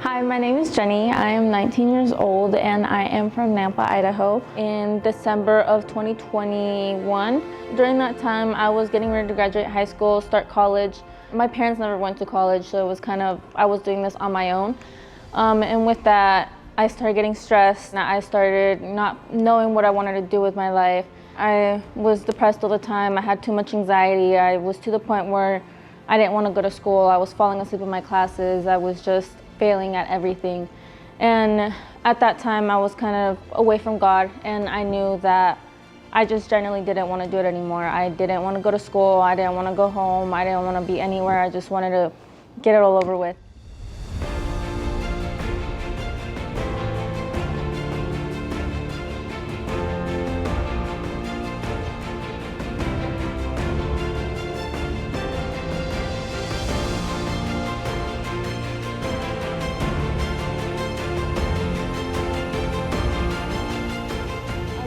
Hi, my name is Jenny. I am 19 years old and I am from Nampa, Idaho. In December of 2021, during that time I was getting ready to graduate high school, start college. My parents never went to college, so it was I was doing this on my own. And with that, I started getting stressed. I started not knowing what I wanted to do with my life. I was depressed all the time. I had too much anxiety. I was to the point where I didn't want to go to school. I was falling asleep in my classes. I was just failing at everything. And at that time, I was kind of away from God, and I knew that I just generally didn't want to do it anymore. I didn't want to go to school. I didn't want to go home. I didn't want to be anywhere. I just wanted to get it all over with.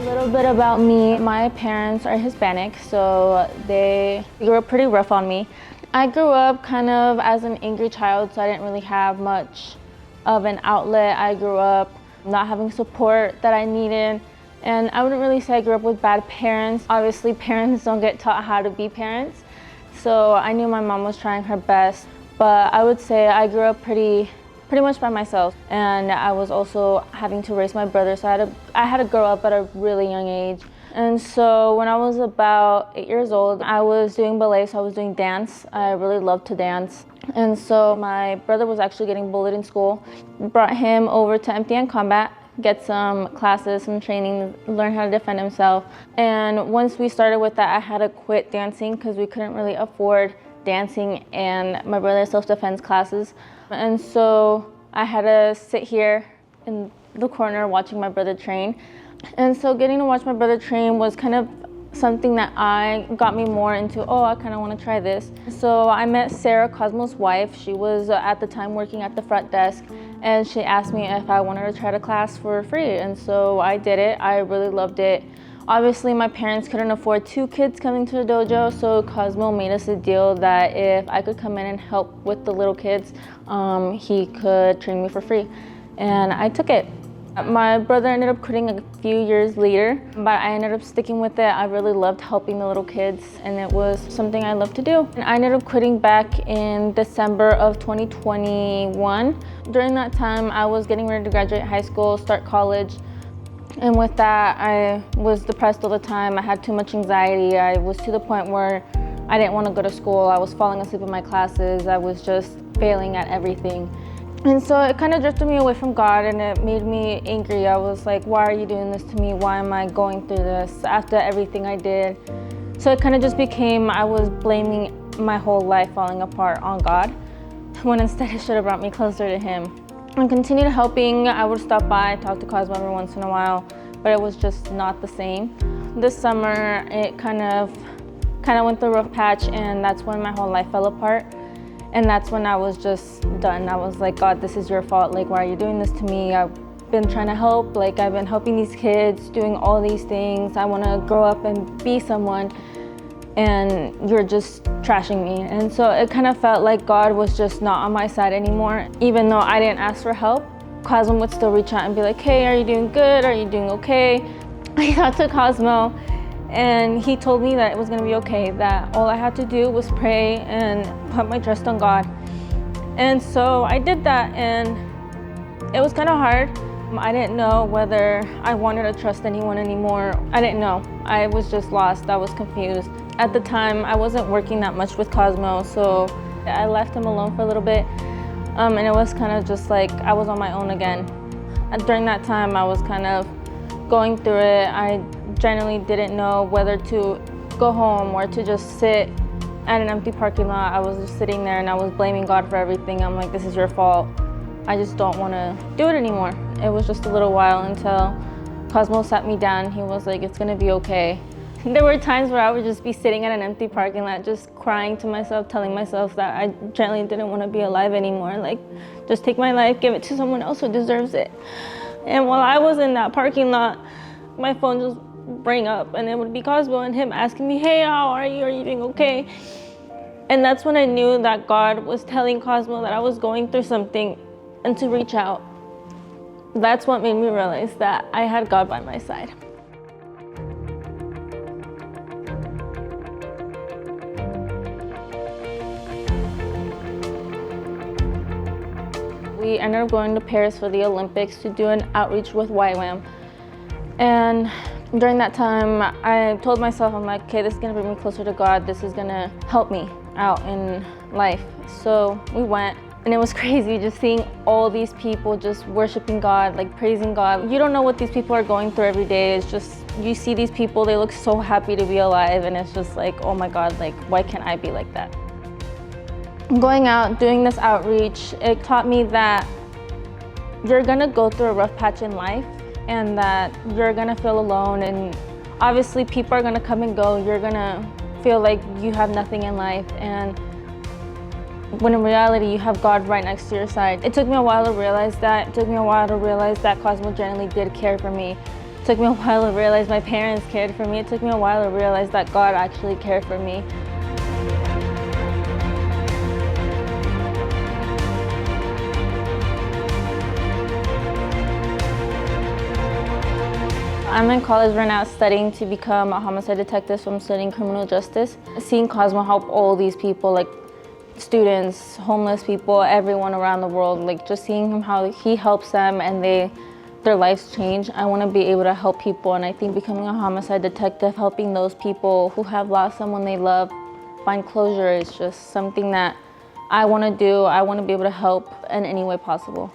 A little bit about me. My parents are Hispanic, so they grew up pretty rough on me. I grew up kind of as an angry child, so I didn't really have much of an outlet. I grew up not having support that I needed, and I wouldn't really say I grew up with bad parents. Obviously, parents don't get taught how to be parents, so I knew my mom was trying her best, but I would say I grew up pretty much by myself, and I was also having to raise my brother, so I had to grow up at a really young age. And so when I was about 8 years old, I was doing ballet, so I was doing dance. I really loved to dance. And so my brother was actually getting bullied in school. Brought him over to Empty Hand Combat, get some classes, some training, learn how to defend himself. And once we started with that, I had to quit dancing because we couldn't really afford dancing and my brother's self-defense classes. And so I had to sit here in the corner watching my brother train. And so getting to watch my brother train was kind of something that got me more into, I kind of want to try this. So I met Master Cosmo's wife. She was at the time working at the front desk, and she asked me if I wanted to try the class for free. And so I did it. I really loved it. Obviously, my parents couldn't afford 2 kids coming to the dojo, so Cosmo made us a deal that if I could come in and help with the little kids, he could train me for free. And I took it. My brother ended up quitting a few years later, but I ended up sticking with it. I really loved helping the little kids, and it was something I loved to do. And I ended up quitting back in December of 2021. During that time, I was getting ready to graduate high school, start college. And with that, I was depressed all the time. I had too much anxiety. I was to the point where I didn't want to go to school. I was falling asleep in my classes. I was just failing at everything. And so it kind of drifted me away from God, and it made me angry. I was like, why are you doing this to me? Why am I going through this after everything I did? So it kind of just became, I was blaming my whole life falling apart on God, when instead it should have brought me closer to Him. And continued helping. I would stop by, talk to Cosmo every once in a while, but it was just not the same. This summer, it kind of went through a rough patch, and that's when my whole life fell apart. And that's when I was just done. I was like, God, this is your fault. Like, why are you doing this to me? I've been trying to help. Like, I've been helping these kids, doing all these things. I want to grow up and be someone, and you're just trashing me. And so it kind of felt like God was just not on my side anymore. Even though I didn't ask for help, Cosmo would still reach out and be like, hey, are you doing good? Are you doing okay? I talked to Cosmo, and he told me that it was gonna be okay, that all I had to do was pray and put my trust on God. And so I did that, and it was kind of hard. I didn't know whether I wanted to trust anyone anymore. I didn't know. I was just lost. I was confused. At the time, I wasn't working that much with Cosmo, so I left him alone for a little bit. And it was kind of just like I was on my own again. And during that time, I was kind of going through it. I generally didn't know whether to go home or to just sit at an empty parking lot. I was just sitting there and I was blaming God for everything. I'm like, this is your fault. I just don't want to do it anymore. It was just a little while until Cosmo sat me down. He was like, it's gonna be okay. There were times where I would just be sitting at an empty parking lot, just crying to myself, telling myself that I generally didn't want to be alive anymore. Like, just take my life, give it to someone else who deserves it. And while I was in that parking lot, my phone just rang up, and it would be Cosmo and him asking me, hey, how are you? Are you doing okay? And that's when I knew that God was telling Cosmo that I was going through something and to reach out. That's what made me realize that I had God by my side. We ended up going to Paris for the Olympics to do an outreach with YWAM. And during that time, I told myself, I'm like, okay, this is gonna bring me closer to God. This is gonna help me out in life. So we went, and it was crazy just seeing all these people just worshiping God, like praising God. You don't know what these people are going through every day. It's just, you see these people, they look so happy to be alive, and it's just like, oh my God, like, why can't I be like that? Going out, doing this outreach, it taught me that you're gonna go through a rough patch in life and that you're gonna feel alone, and obviously people are gonna come and go. You're gonna feel like you have nothing in life, and when in reality you have God right next to your side. It took me a while to realize that. It took me a while to realize that Cosmo genuinely did care for me. It took me a while to realize my parents cared for me. It took me a while to realize that God actually cared for me. I'm in college right now studying to become a homicide detective, so I'm studying criminal justice. Seeing Cosmo help all these people, like students, homeless people, everyone around the world, like just seeing him, how he helps them and their lives change. I want to be able to help people, and I think becoming a homicide detective, helping those people who have lost someone they love find closure is just something that I want to do. I want to be able to help in any way possible.